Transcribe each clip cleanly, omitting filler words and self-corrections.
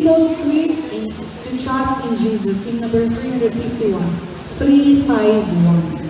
so sweet to trust in Jesus. Hymn number 351. 351.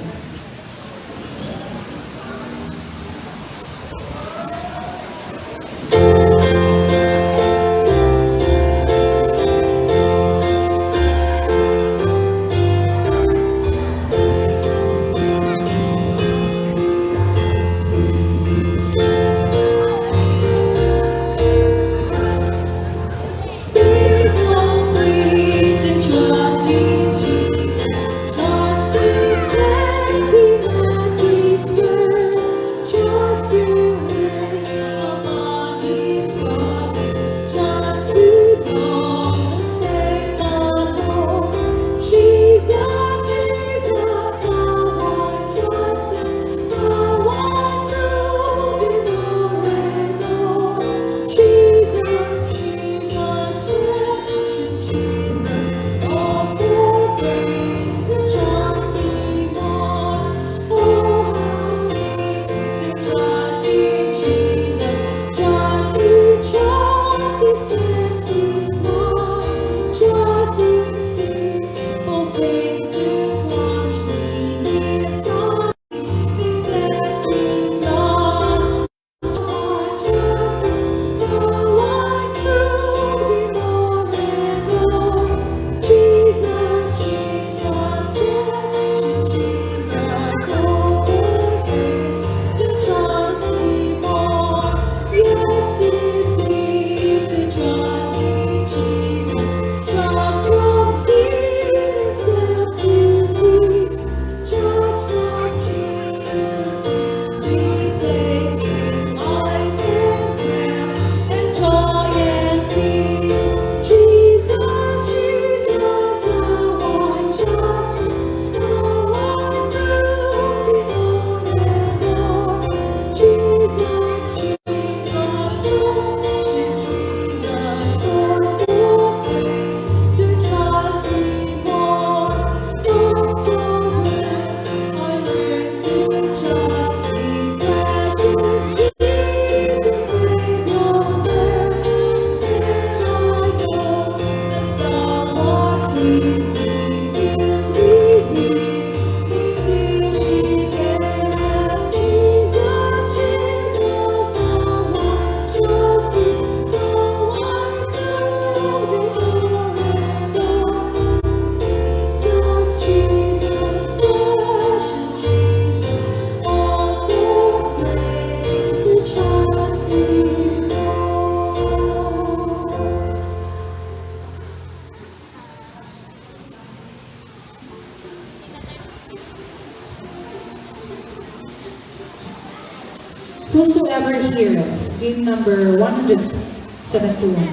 Whosoever heareth, hymn number 171,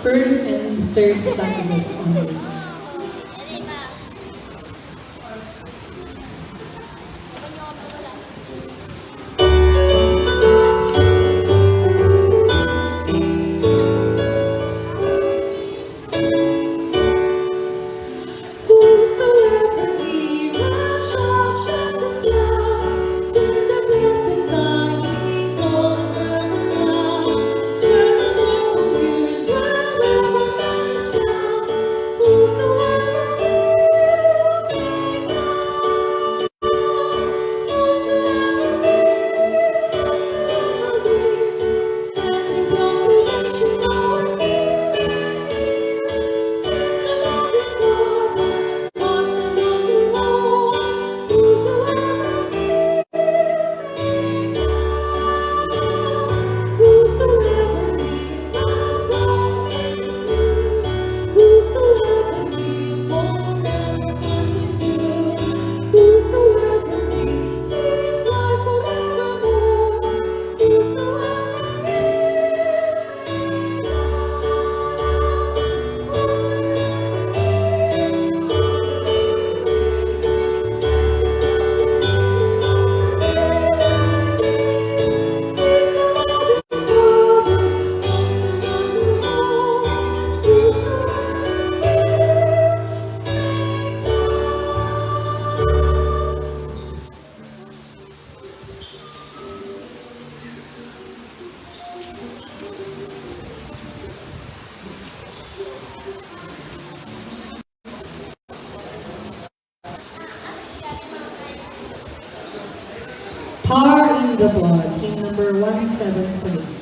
first and third stanzas only. Who of the blood, team number 173.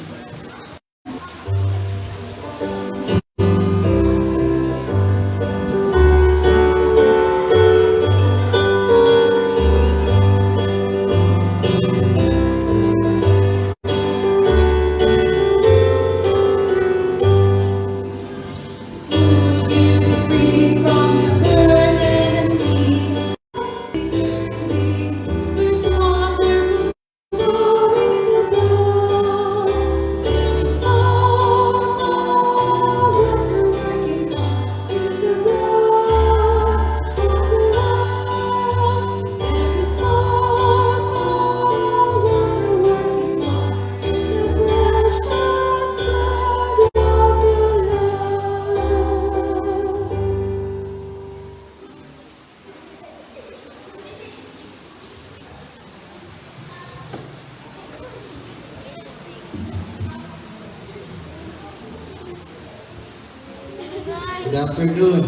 Good afternoon.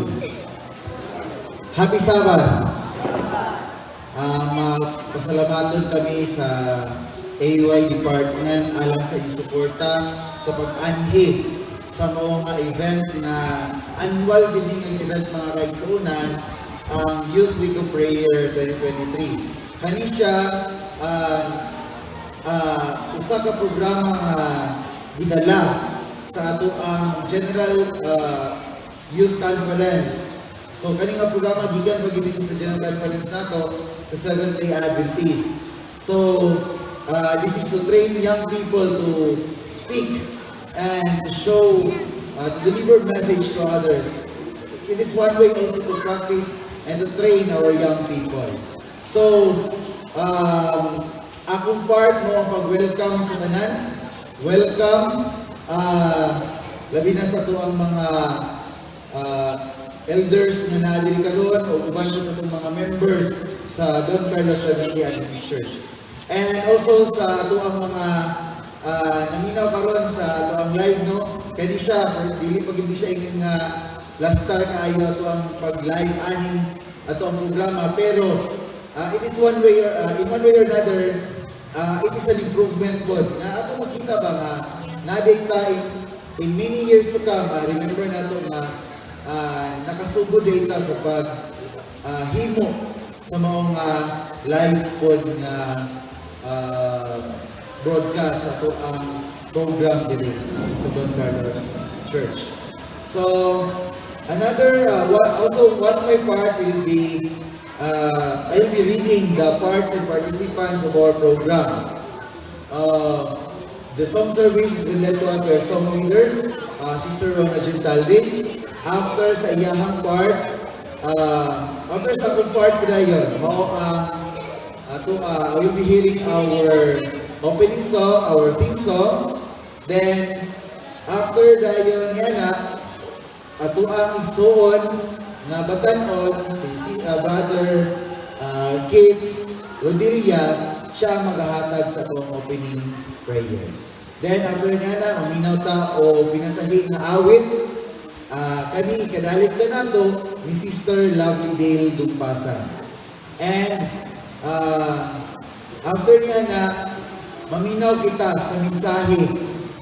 Happy Sabbath. Pasalamatan kami sa AY Department alang sa inyong suporta sa pag-anhi sa mga event na annual giving event mga kaigsuunan ang Youth Week of Prayer 2023. Kani siya usa ka programa nga gidala sa ato ang General Youth Conference. So kani nga programa gikan pagid sa General Conference nato sa Seventh-day Adventist. So this is to train young people to speak and to show, to deliver message to others. It is one way also to practice and to train our young people. So akong part mo ang pag-welcome sa tanan. Welcome. Labi na sa to ang mga elders na naadiri karon o uban sa itong mga members sa Don Carlos Seventh-day Adventist Church. And also sa ato ang mga naminaw karon sa ato ang live, no? Kani siya, dili pag hindi siya yung last star na ayo ato ang pag-live aning ato ang programa. Pero it is one way or in one way or another, it is an improvement po. Na ato makita ba nga na-data in many years to come, remember nato nga nakasugod data sa himo sa mga live pod nga broadcast ato ang program dito sa Don Carlos Church. So another also one of my part will be I'll be reading the parts and participants of our program. The song service is been led to us by our song leader, Sister Rona Gentaldi. After sa iyahang part, after sa akong part padayon, you'll be hearing our opening song, our theme song. Then, after dayon yana, ato ang igsuon nga batanon si Brother Kate Rodilia, siya maghahatag sa atong opening prayer. Then, after yana, maminaw ta o pinasahi nga awit, kani kadalit ka nato ni Sister Lovely Dale Dumpasan. And after niya na maminaw kita sa mensahe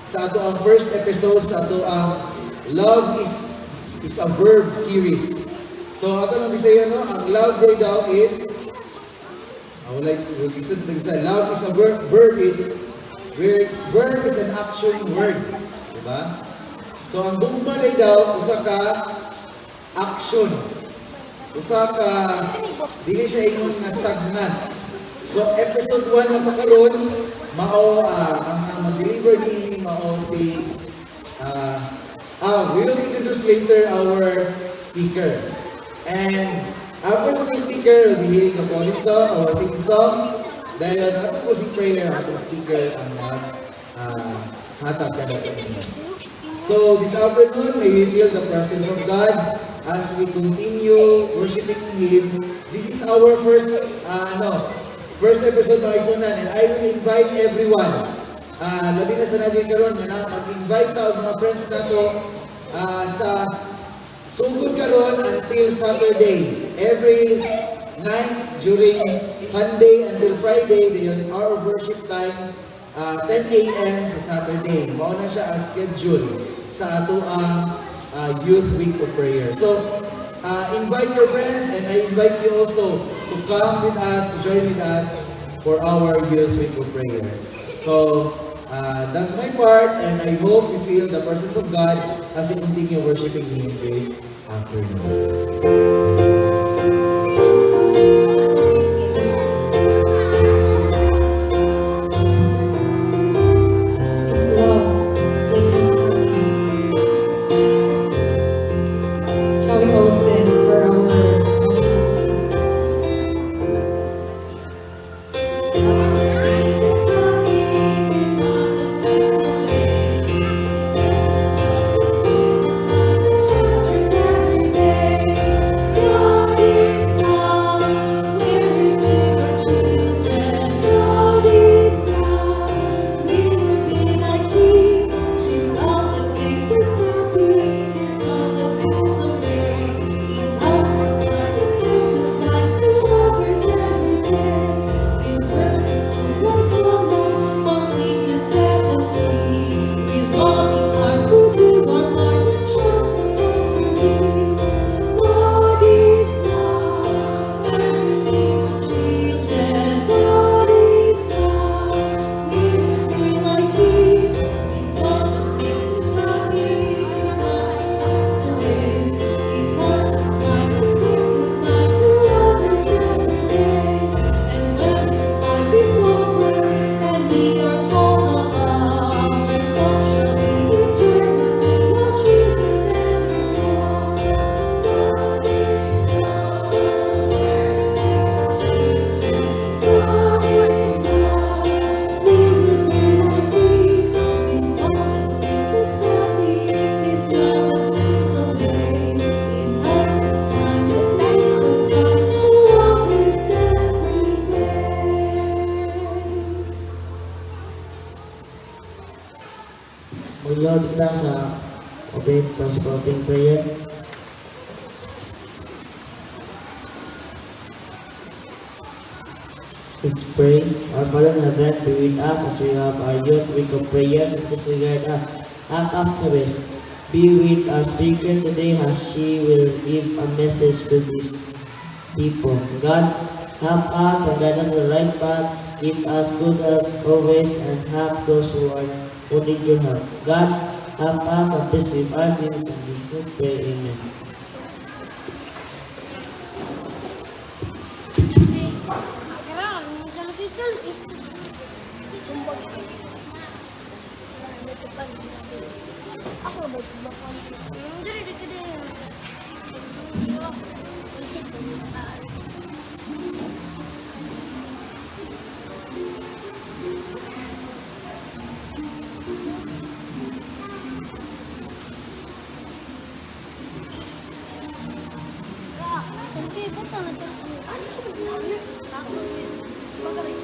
sa ato ang first episode sa ato ang Love is a Verb series. So ato nang Bisaya, no, ang love day daw is love is a verb is where verb is an action word, diba? So ang gugma day daw usa ka action. Usa ka dili siya ingon nga stagnant. So episode 1 na to karon mao ang mag-deliver ni mao si we will introduce later our speaker. And after sa speaker, we'll be hearing the closing song, our theme song. Dahil ang ating closing prayer, ang ating speaker ang hatag ka natin. So this afternoon, may we feel the presence of God as we continue worshiping Him. This is our first episode ng Isunan, and I will invite everyone. Labi na sa natin karon na mag-invite ka mga friends nato sa sugod karon until Saturday. Every night during Sunday until Friday, the hour of worship time, 10 a.m. sa Saturday. Mauna siya ang schedule sa ato ang Youth Week of Prayer. So, invite your friends and I invite you also to come with us, to join with us for our Youth Week of Prayer. So, that's my part and I hope you feel the presence of God as you continue worshiping Him this afternoon. His love makes us happy. Shall we all stand for our Mag-load kita sa open prayer. Let's pray. Our Father in heaven, be with us as we have our youth week of prayers and disregard us. Act us the best. Be with our speaker today as she will give a message to these people. God, help us and guide us to the right path. Give us good health always and help those who need your help. God, help us and please forgive our sins. In Jesus' name, pray. Amen. Ako ba ito ba? Dari dito. Isip ko. Okay, basta na dyan. Ano siya mag-vlogger? Ako. Magaling.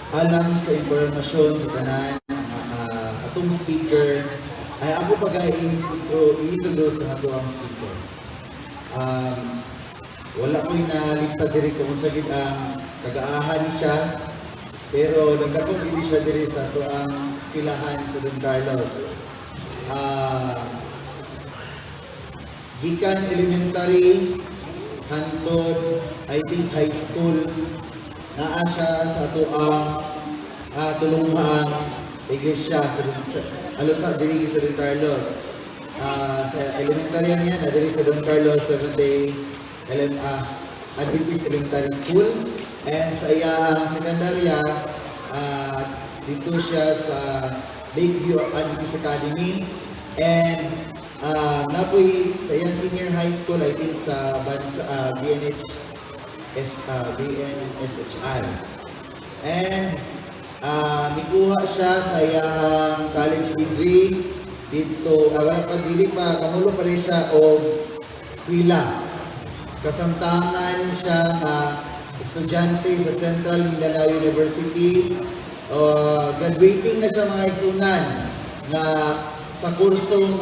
Alang sa impormasyon sa tanan atong speaker ay ako i-introduce sa ato ang speaker. Wala ko na-lista diri kung sa gid ang kagaahan siya, pero nagdako gid siya diri sa ato ang eskwelahan sa Don Carlos. Gikan elementary hangtod I think high school naa siya sa ato ang tulunghang iglesia sa diri sa Don Carlos. Sa elementary niya na diri sa Don Carlos Seventh-day Adventist Elementary School, and sa iyang sekundarya dito siya sa Lakeview Adventist Academy, and napoy sa iyang senior high school I think sa BNSHI, and mikuha siya sa iyang college degree dito. Wala pa dili pa kamulo pa rin siya og eskwela. Kasamtangan siya na estudyante sa Central Mindanao University. Graduating na siya mga igsunan na sa kursong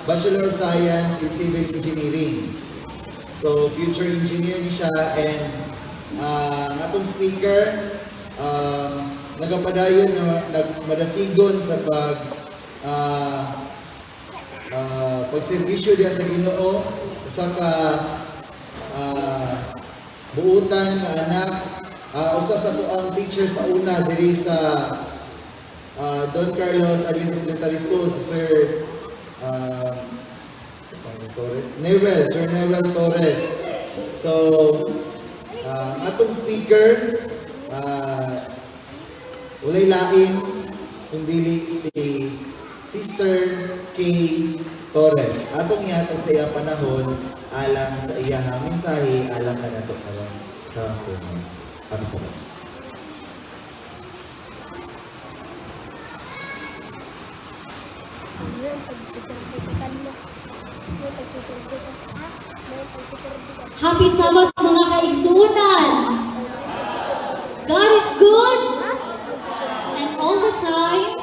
Bachelor of Science in Civil Engineering. So future engineer ni siya, and atong speaker nagapadayon na nagmadasigon sa pagserbisyo diya sa Ginoo sa buutan nga anak. Usa sa tuang teacher sa una diri sa Don Carlos Adventist Elementary School, si Sir Sir Newell Torres. So atong speaker walay lain kundi si Sister Kay Torres. Atong ihatag sa iya panahon alang sa iyang mensahe alang kanato karon sa kuno. Salamat. Happy Sabbath mga kaigsuunan! God is good! And all the time.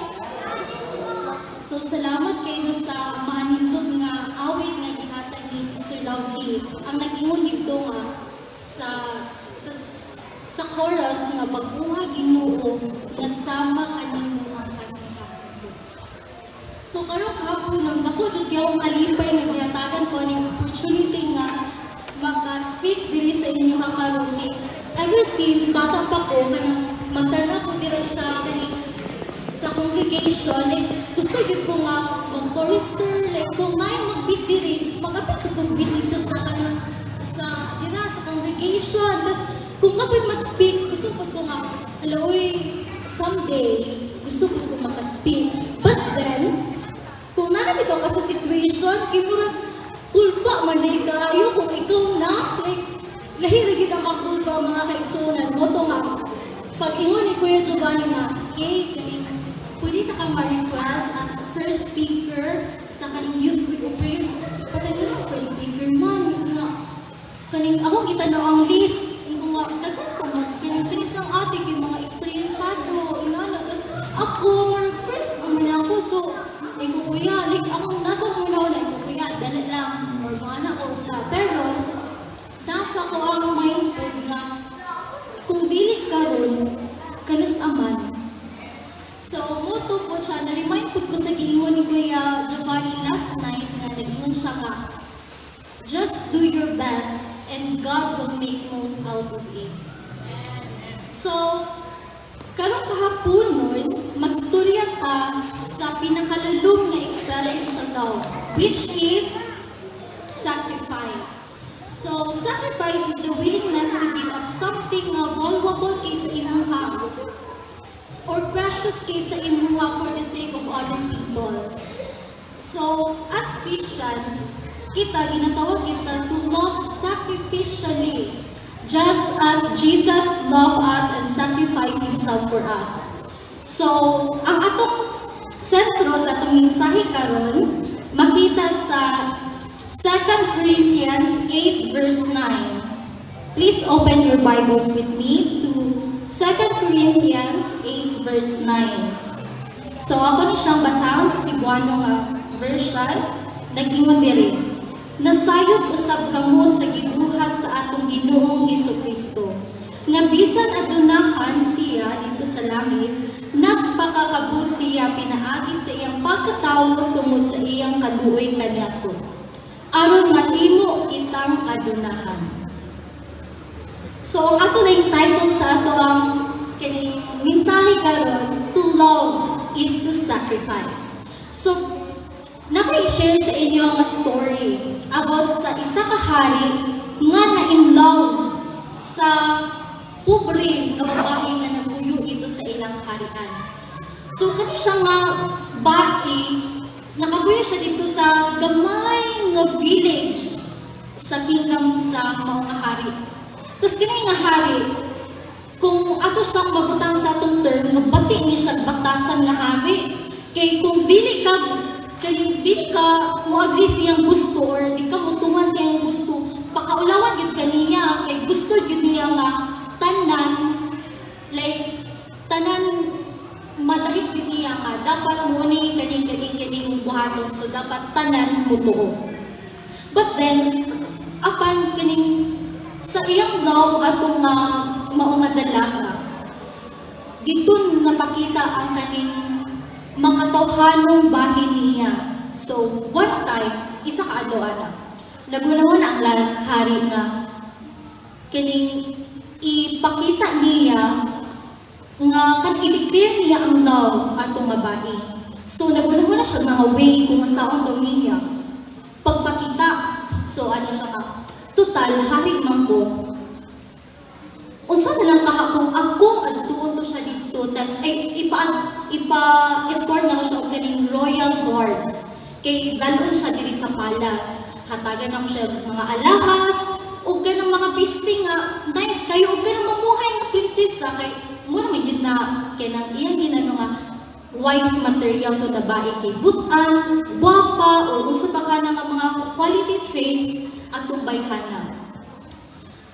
So salamat kayo sa maanindog nga awit nga gihatag ni Sister Lovely. Ang nag-ingon dito nga sa chorus nga pagbuha Ginoo nga sama kanimo ang kasing-kasing. So karong hapon nang ako jud gyud alipay nga gihatagan ko ning opportunity nga maka-speak diri sa inyo karon. Ever since bata pa ko kanang magtana ko diri sa congregation, like gusto gid ko nga mag-chorister, like kung may mag-beat diri, magapit ko beat dito sa kanang sa congregation. Tas kung kapit mag-speak, gusto ko nga someday gusto ko maka-speak. But then kung na na bitaw ka sa situation, kimura, kulpa man na ikayo kung ikaw na, like, lahirigid ang kakulpa mga kaigsunan mo to nga. Pag ingon ni Kuya Giovanni na, okay, kaning, pwede na kang ma-request as first speaker sa kaning youth week of prayer. Patay na lang, first speaker man, nga, kaning, ako kita na ang list, yung mga, dagan ko, kaning finis ng ate, yung mga experienceado, inana, tas ako, first, naman ako, so, ikaw kuya, like, ako, nasa una na, ikaw kuya, dala lang, or mga anak ko na, pero, nasa ko ang mindful nga, kung dili ka ron, kanus aman. So, moto po siya, na-remind ko sa giingon ni Kuya Giovanni last night na nag-ingon siya ka, just do your best and God will make most out of it. So, karong kahaponon, magstorya ta sa pinakalalong na expression sa love, which is sacrifice. So, sacrifice is the willingness to give up something na valuable kay sa imuha or precious kay sa imuha for the sake of other people. So, as Christians, ginatawag kita to love sacrificially, just as Jesus loved us and sacrificed Himself for us. So, ang atong sentro sa atong mensahe karon makita sa 2 Corinthians 8 verse 9. Please open your Bibles with me to 2 Corinthians 8 verse 9. So, ako ni siyang basahan sa Cebuano nga version, nag-ingon diri. Nasayod usab kamo sa gibuhat sa atong Ginoong Hesukristo. Nga bisan adunahan siya dito sa langit, nagpakakabus siya pinaagi sa iyang pagkatawo tungod sa iyang kaduoy kaniadto. Aron matimo kitang adunahan. So, ato na yung title sa ato ang kining mensahe karon, to love is to sacrifice. So, napa-share sa inyo ang story about sa isa ka hari nga na-in love sa pobre nga babae nga nagpuyo ito sa ilang harian. So, kani siya nga bae, nakapuyo siya dito sa gamay nga village sa kingdom sa mga hari. Tapos kani nga hari, kung ato siyang mabutang sa atong term, nga bati niya siya batasan nga hari, kay kung dili ka mo-agree siyang gusto or di ka mutuman siyang gusto, pakaulawan yun kaniya, kay gusto yun niya nga tanan, like, tanan madahit yun niya nga, dapat mo ni kaning buhaton, so dapat tanan mutuo. But then, apan kaning sa iyang love atong maunga dalaga, dito napakita ang kaning mga tawhanong bahin niya. So, one time, isa ka adlaw-ana, nagunahon ang hari nga kining ipakita niya nga kan i-declare niya ang love atong babae. So, nagunahon na siya mga way kung masaon daw niya pagpakita. So, ano siya ka? Total, hari man ko. Unsa na lang kahapon akong adtuon to siya dito, tas ay ipa-escort na ko siya og kaning royal guards. Kay dalon siya diri sa palace. Hatagan ako siya mga alahas o kanang mga pisting nga nice kayo o kanang mamuhay nga prinsesa kay mo naman yun na kanang iyang ginano nga wife material to the bae kay butan, guwapa o unsa pa ka nga mga quality traits atong bayhana.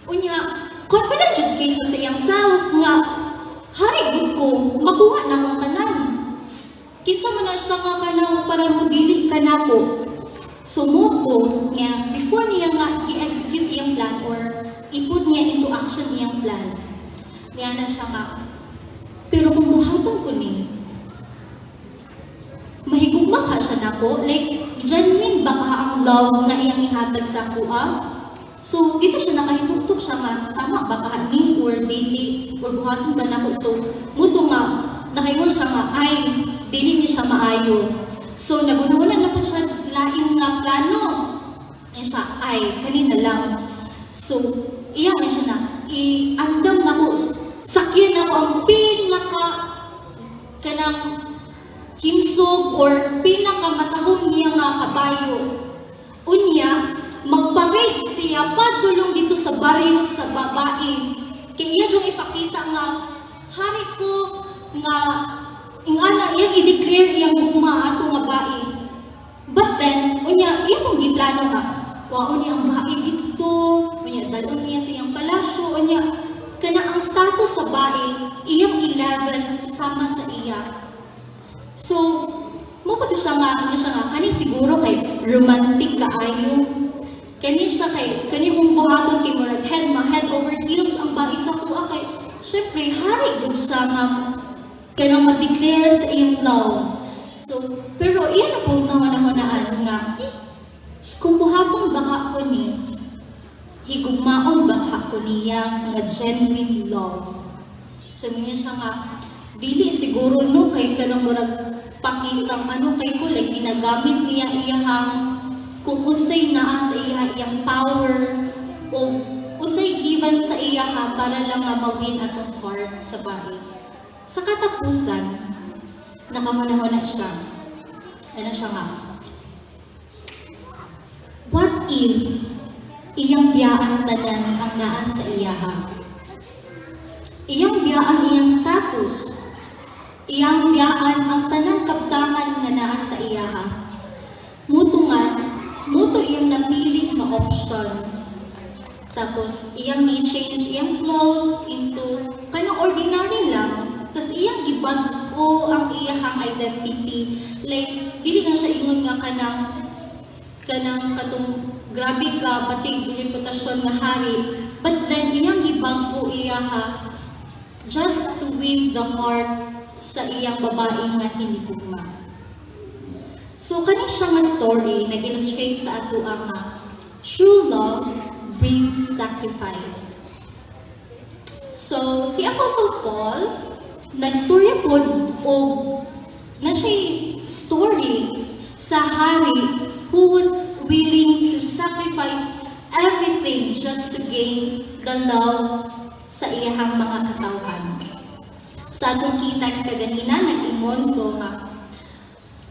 Unya, confident education sa iyang self nga hari gud ko makuha na mong tanan. Kinsa man na siya nga kanang para mo dili ka nako. So moto nga before niya nga i-execute iyang plan or i-put niya into action iyang plan. Niya na siya nga. Pero kung buhaton ko ni mahigugma ka siya nako, like genuine ba ka ang love nga iyang ihatag sa kuha? So, dito siya nakahitugtog siya nga, tama ba kahanin or daily or buhaton ba na ko? So, muto nga, nakaingon siya nga, ay, dili niya siya maayo. So, nagunawanan na po siya laing nga plano. Yan siya, ay, kanina lang. So, iyan na siya na, i-andam na ko, sakyan na ko ang pinaka kanang kimsog or pinakamatahong niya nga kabayo. Unya, magparade siya padulong dito sa baryo sa babae. Kaya iya diyong ipakita nga, hari ko nga, ingana, iyang i-declare iyang gugma ato nga bae. But then, unya, iya mong giplano nga, waon niya ang bae dito, unya, dalon niya sa iyang palasyo, unya, kana ang status sa bae, iyang i-level sama sa iya. So, mo pa siya nga, kani siguro kay romantic kaayo. Kani siya kani kung buhaton kay murag head over heels ang bae sa tuwa kay, syempre, hari gud siya nga, kanang mag-declare sa iyong love. So, pero iyan na pong nahunahunaan nga, kung buhaton baka ko ni, higugmaon baka ko niya nga genuine love. So, minyan siya nga, dili siguro no, kay kanang murag pakitang kay ko, like ginagamit niya iyahang, kung unsay naa sa iyang power, o unsay given sa iyaha para lang nga mawin atong heart sa bahay. Sa katapusan, nakamanahon siya. Ano siya nga? What if iyang biyaan tanan ang naa sa iyaha? Iyang biyaan iyang status. Iyang biyaan ang tanan kaptangan na naa sa iyaha. Muto iyang napili na option. Tapos, iyang ni-change iyang clothes into kanang ordinary lang. Tapos, iyang gibag-o ang iyang identity. Like, dili na siya ingon nga kanang katong grabe ka, batig reputasyon nga hari. But then, iyang gibag-o iyaha just to win the heart sa iyang babae nga hinigugma. So, kani siya nga story nag-illustrate sa ato ang true love brings sacrifice. So, si Apostle Paul, nag-storya po o na siya story sa hari who was willing to sacrifice everything just to gain the love sa iyahang mga katawhan. Sa atong key-text kaganina, nag-ingon ko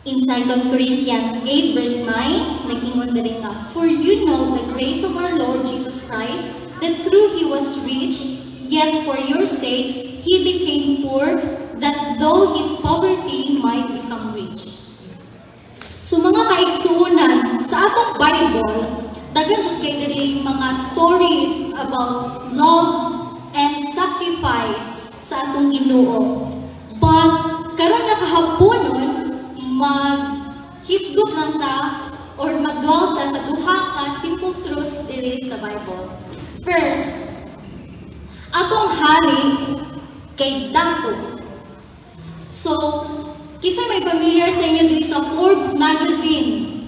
in 2 Corinthians 8 verse 9, nag-ingon na rin for you know the grace of our Lord Jesus Christ, that through He was rich, yet for your sakes He became poor, that though His poverty might become rich. So mga kaigsuunan, sa atong Bible, dagan jud kay diri mga stories about love and sacrifice sa atong Ginoo. But karon nga kahaponon, hisgot lang ta or magdwell ta sa duha ka simple truths diri sa Bible. First, atong hari kay dato. So, kisa may familiar sa inyo diri sa Forbes magazine.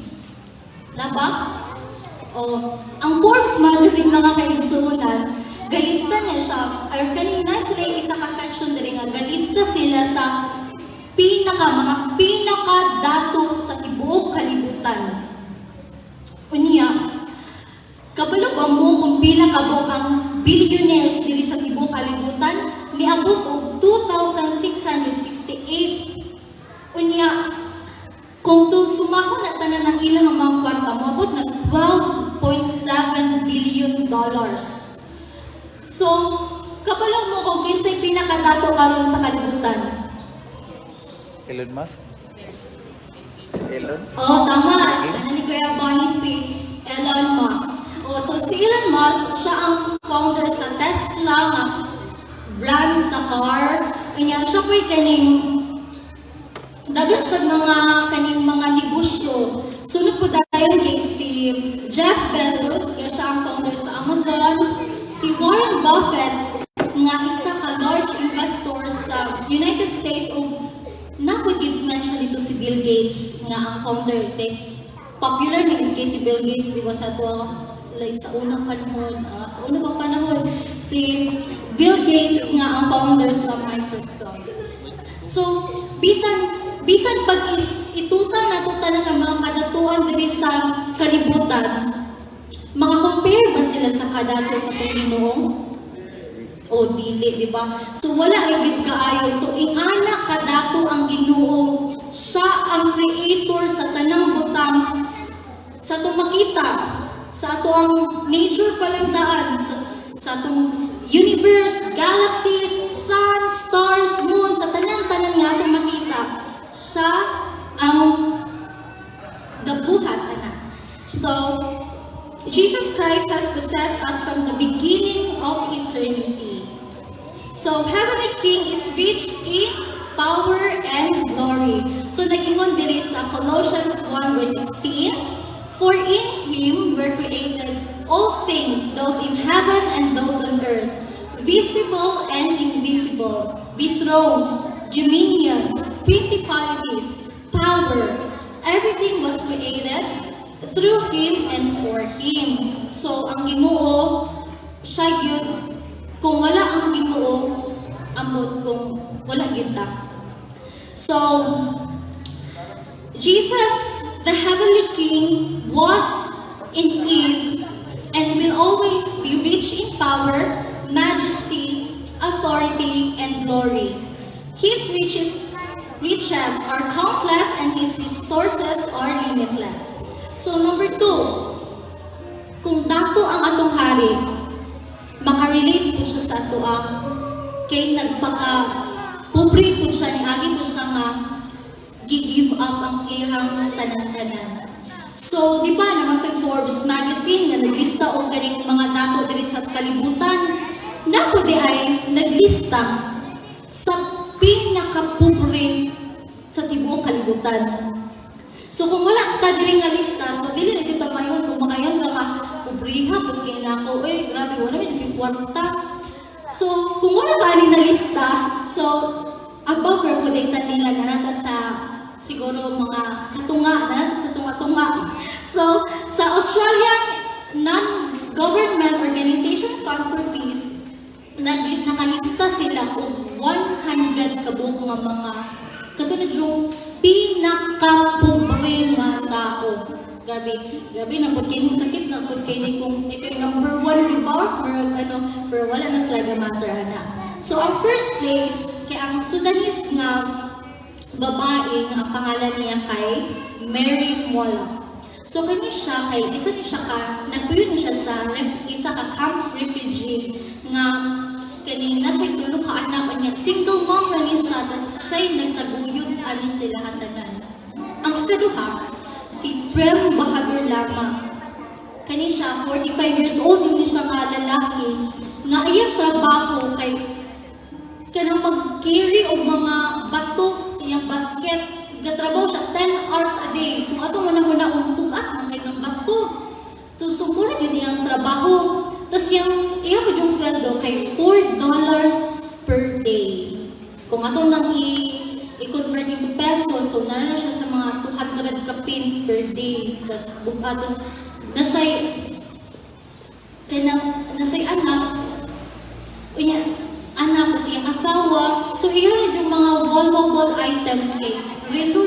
Laba? O, ang Forbes magazine mga kaigsuunan, galista niya siya, or kanina sila isa ka section diri nga, galista sila sa mga pinaka-dato sa tibuok kalibutan. Unya, kabalo ba mo kung pila kabok ang billionaires dili sa tibuok kalibutan? Niabot og 2,668. Unya, kung sumahon na tanan ng ilang mga kwarta, maabot na $12.7 billion. So, kabalo mo kung kinsay pinaka-dato karon sa kalibutan? Elon Musk? Si Elon? Oh, tama. Ano ni Kuya Bonnie si Elon Musk. Oh, so si Elon Musk, siya ang founder sa Tesla nga brand sa car. Kanya siya po'y kaning dagat sa kaning mga negosyo. Sunod po tayo kay si Jeff Bezos, kaya siya ang founder sa Amazon. Si Warren Buffett, nga isa ka large investor sa United States o mention ito si Bill Gates nga ang founder. Popular na kay si Bill Gates, di ba sa unang panahon, si Bill Gates nga ang founder sa Microsoft. So, bisan pag itutan na ng mga kadatuan diri sa kalibutan, maka-compare ba sila sa kadato sa Panginoon? O dili, di ba? So wala gid kaayo. So ingana kadato ang Ginoo Siya ang creator sa tanang butang sa atong makita, sa ato ang nature palandaan, sa atong universe, galaxies, sun, stars, moon, sa tanan-tanan nga atong makita. Siya ang dabuhat, anak. So, Jesus Christ has possessed us from the beginning of eternity. So, Heavenly King is rich in power and glory. So, nag-ingon diri sa Colossians 1 verse 16, for in Him were created all things, those in heaven and those on earth, visible and invisible, be thrones, dominions, principalities, power. Everything was created through Him and for Him. So, ang Ginoo, siya yun. Kung wala ang Ginoo, ambot kung wala kita. So, Jesus, the Heavenly King, was and is and will always be rich in power, majesty, authority, and glory. His riches are countless and His resources are limitless. So number 2, kung dato ang atong hari, makarelate po siya sa ato ang kay nagpaka-pobre po siya, niagi po siya nga gi-give up ang irang tanan-tanan. So, di ba naman ito Forbes magazine na naglista o ganing mga dato diri sa kalibutan, na po di ay naglista sa pinaka-pobre sa tibuok kalibutan. So, kung wala ka diri nga lista, so dili na kita mayon, kung makayon ka pobriha, pag kinako, grabe, wala may sige kwarta. So, kung wala ka ni na lista, so, above reputation nila na nata sa siguro mga katunga na sa tunga-tunga. So, sa Australian Non-Government Organization Fund for Peace, nakalista sila kung 100 kabuok nga mga katulad yung pinaka-pobre nga tao. Gabi na pag kayo sakit na pag kayo kung ikaw number 1, di ba? Pero wala na sila matter na. So, ang first place, kaya ang Sudanese nga babae nga ang pangalan niya kay Mary Mola. So, kanya siya, isa niya siya nagpuyo niya siya sa isa ka camp refugee nga kanina siya tulong ka anak niya. Single mom na niya siya, tapos siya'y nagtaguyod anin sila hatanan. Ang ikaduha, si Prem Bahadur Lama. Kani siya, 45 years old, yun siya nga lalaki, nga iyang trabaho kay kanang mag-carry o mga bato sa iyang basket. Gatrabaho siya 10 hours a day. Kung ato muna umpugat ng kanyang bato. To sumura yun iyang trabaho. Tapos iyang yung sweldo kay $4 per day. Kung ato nang i-convert into pesos, so naroon na siya sa mga 200 kapin per day. Tapos na siya'y anak, kasi yung asawa. So, iyon yung mga wall items kay relo,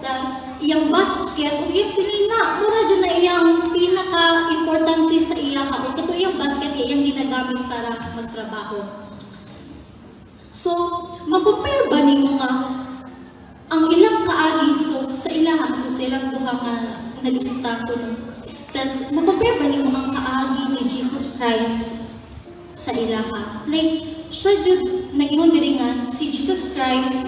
tas iyang basket, o iyang sinina, mura dyan na iyang pinaka-importante sa iya ka. O kato iyang basket, iyang ginagamit para magtrabaho. So, makumpare ba ni mga ang ilang kaagi, so sa ilaha, sa ilang duha nga nalista ko. Tas, makumpare ba ni mga kaagi ni Jesus Christ sa ilaha? Like, siya dyan, nag-ingon din nga, si Jesus Christ,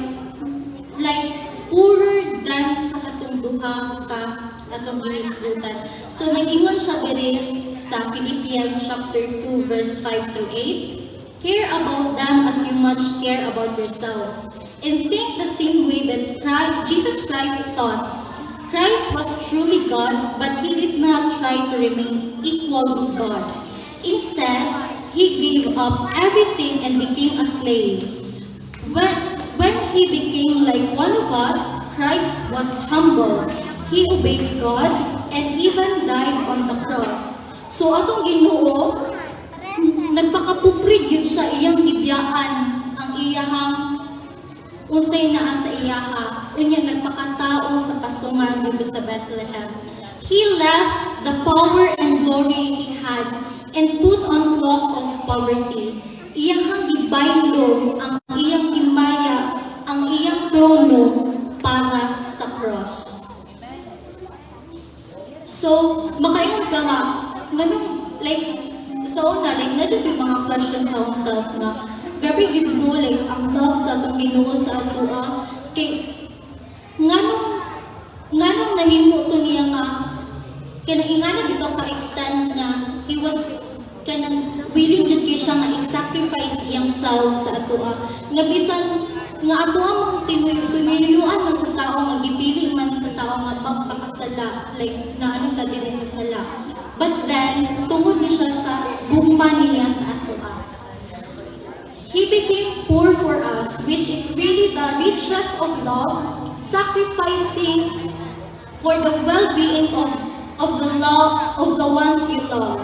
like, poorer than sa katong duha ka atong inisgutan. So, nag-ingon siya din sa Philippians chapter 2, verse 5 through 8. Care about them as you much care about yourselves. And think the same way that Jesus Christ taught. Christ was truly God, but He did not try to remain equal with God. Instead, He gave up everything and became a slave. When He became like one of us, Christ was humble. He obeyed God and even died on the cross. So atong Ginoo, nagpakapuprig yun sa iyang gibiyaan, ang iyahang unsay naa sa iyaha, unya nagpakatao sa kasungan dito sa Bethlehem. He left the power and glory He had and put on cloak of poverty. Iyahang gibaylo ang iyang himaya, So, makaingon ka nga, ganun, like, sa una, like, nadyo yung mga questions sa akong self na, grabe gid no, like, ang love sa atong Ginoo sa ato, kay, nganong nahimo to niya nga, kinaingana dito ka-extend na, he was, kanang willing jud kay siya nga i-sacrifice iyang self sa ato, nga bisan, nga ato amang tinuyuan man sa tao, nga gipiling man sa tao nga pagpakasala, like, na anong ta dili sa sala. But then, tungod ni siya sa gugma niya sa ato, he became poor for us, which is really the richest of love, sacrificing for the well-being of the ones you love.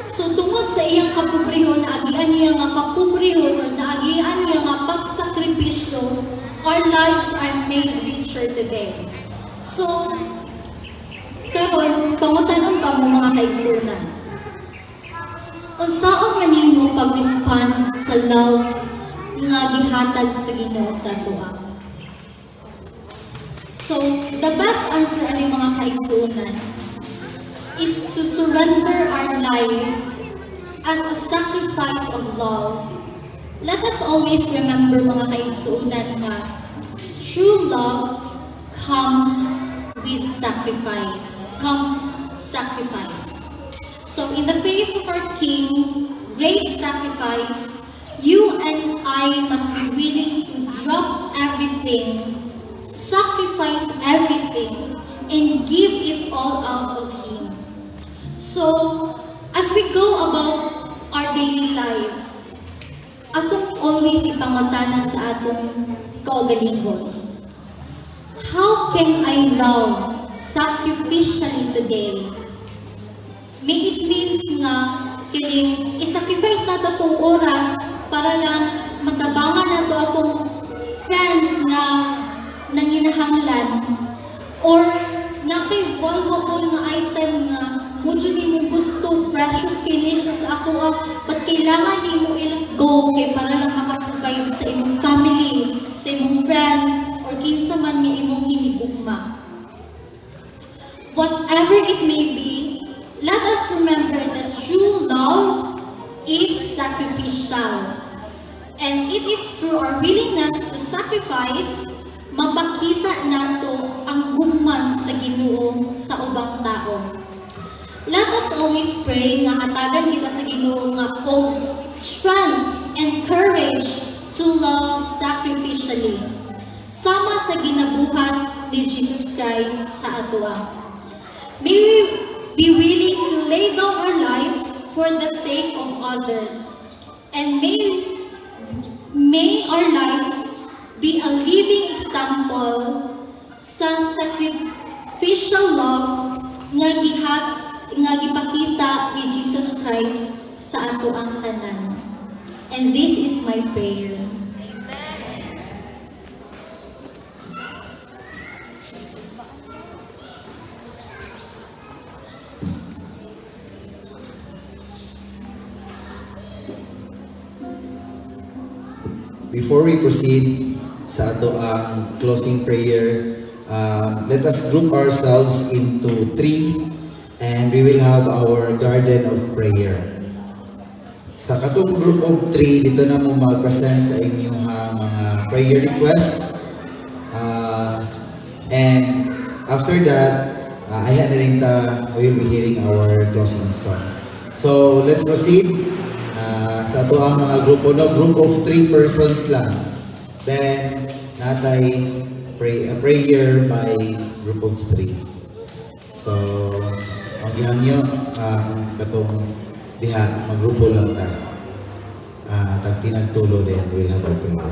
So tungod sa iyang kapobrehon, naagian niya nga kapobrehon, or naagian niya nga pagsakripisyo, our lives are made richer today. So, karon pangutanon ta mo mga kaigsunan. Unsaon man nimo pag-respond sa love nga gihatag sa Ginoo sa ato? So, the best answer ani mga kaigsunan is to surrender our life as a sacrifice of love. Let us always remember mga kaigsunan na true love comes with sacrifice. So in the face of our King, great sacrifice, you and I must be willing to drop everything, sacrifice everything, and give it all out of Him. So, as we go about our daily lives, atong always ipangutana sa atong kaugalingon. How can I love sacrificially today? May it means nga, kining isacrifice nato itong oras para lang matabangan nato atong friends na nanginahanglan, or na kay valuable nga item nga modyo ni mo gusto, precious kini siya sa ako, but kailangan ni mo i-let go kay para lang makaprovide sa imong family, sa imong friends, or kinsa man nga imong hinigugma. Whatever it may be, let us remember that true love is sacrificial. And it is through our willingness to sacrifice, mapakita nato ang gugman sa Ginoo sa ubang tao. Let us always pray nga hatagan kita sa Ginoo nga og strength and courage to love sacrificially, sama sa ginabuhat ni Jesus Christ sa ato. May we be willing to lay down our lives for the sake of others, and may our lives be a living example sa sacrificial love nga gipakita ni Jesus Christ sa ato ang tanan. And this is my prayer. Before we proceed sa ato ang closing prayer, let us group ourselves into 3 and we will have our garden of prayer. Sa katong group of 3, dito na mo mag-present sa inyong mga prayer request. And after that, ayan na rin we will be hearing our closing song. So let's proceed. Sa ito ang mga grupo, group of 3 persons lang. Then, natay a prayer by group of 3. So, ang gihangyo, katong diha, magrupo lang ta. Tag tinagtulo din, we'll have a prayer.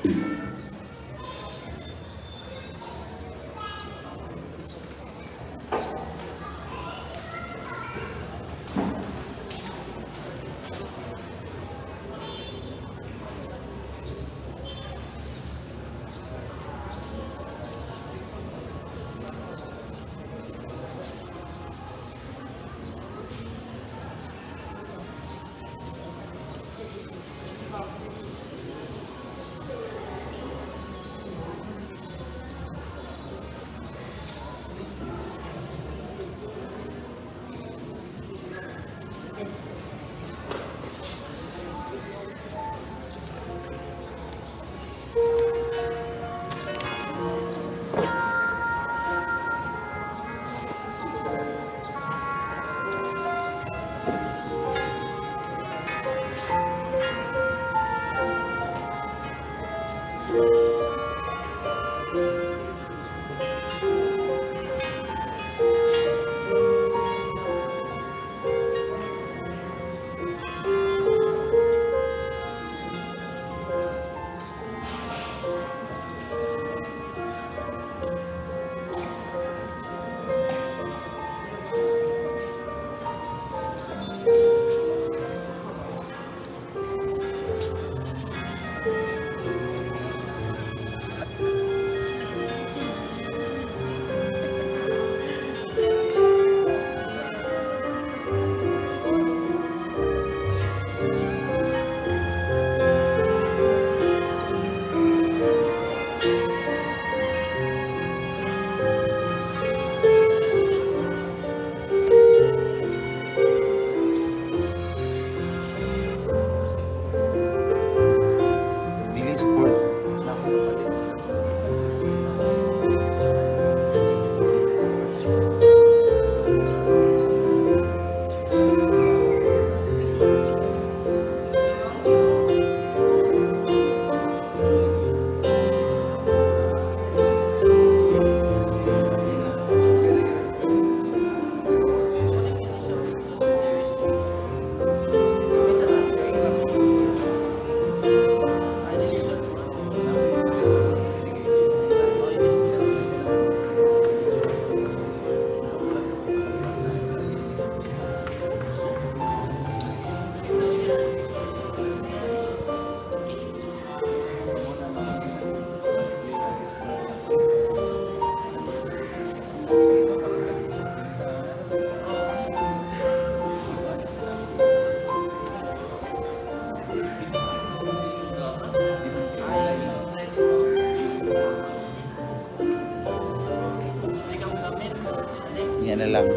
Dili sport. Yan na lang.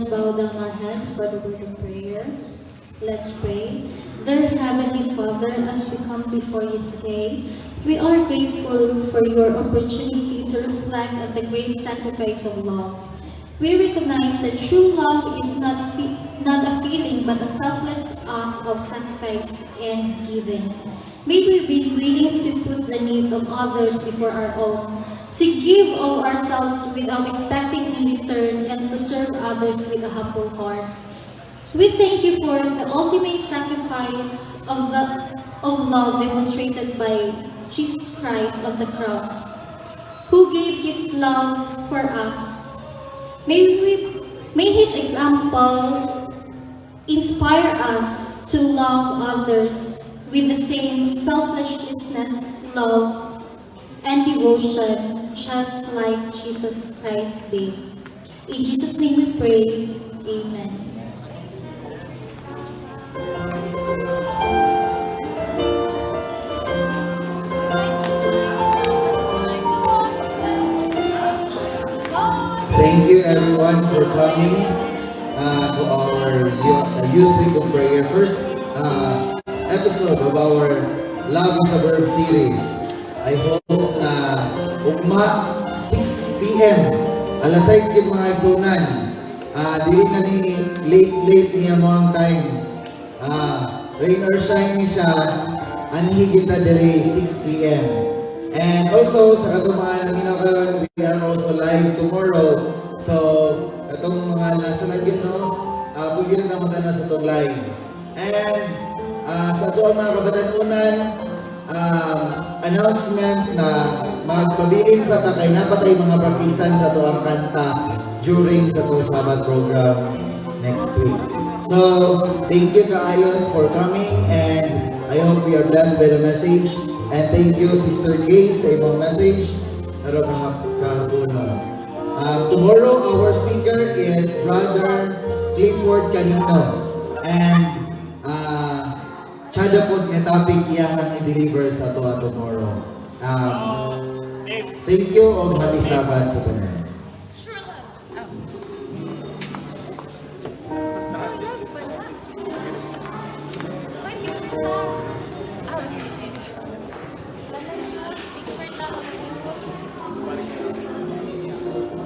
us bow down our heads for the word of prayer. Let's pray. Dear Heavenly Father, as we come before you today, we are grateful for your opportunity to reflect on the great sacrifice of love. We recognize that true love is not a feeling but a selfless act of sacrifice and giving. May we be willing to put the needs of others before our own, to give of ourselves without expecting in return, and to serve others with a humble heart. We thank you for the ultimate sacrifice of love demonstrated by Jesus Christ on the cross, who gave his love for us. May his example inspire us to love others with the same selflessness, love, and devotion, just like Jesus Christ did. In Jesus' name we pray. Amen. Thank you everyone for coming to our Youth Week of Prayer. First episode of our Love is a Verb series. I hope na ugma 6 p.m. alas 6 gid mga igsunan. Dili na ni late niya mo ang time. Rain or shine ni siya, anhi kita diri 6 p.m. And also, sa katumaan namin karon, we are also live tomorrow. So, itong mga nasa nagyan, no? Pwede rin naman na sa itong live. And sa ito ang mga kabatanunan, announcement na magpabilin sa takay napatay mga partisan sa ito ang kanta during sa ito Sabbath program next week. So, thank you kaayon for coming, and I hope we are blessed by the message. And thank you, Sister Kay, sa imong message. Pero kahabonon. Tomorrow, our speaker is Brother Clifford Canino. And tsada po niya topic iyang i-deliver sa tuwa tomorrow. Thank you, og happy Sabbath sa tanan.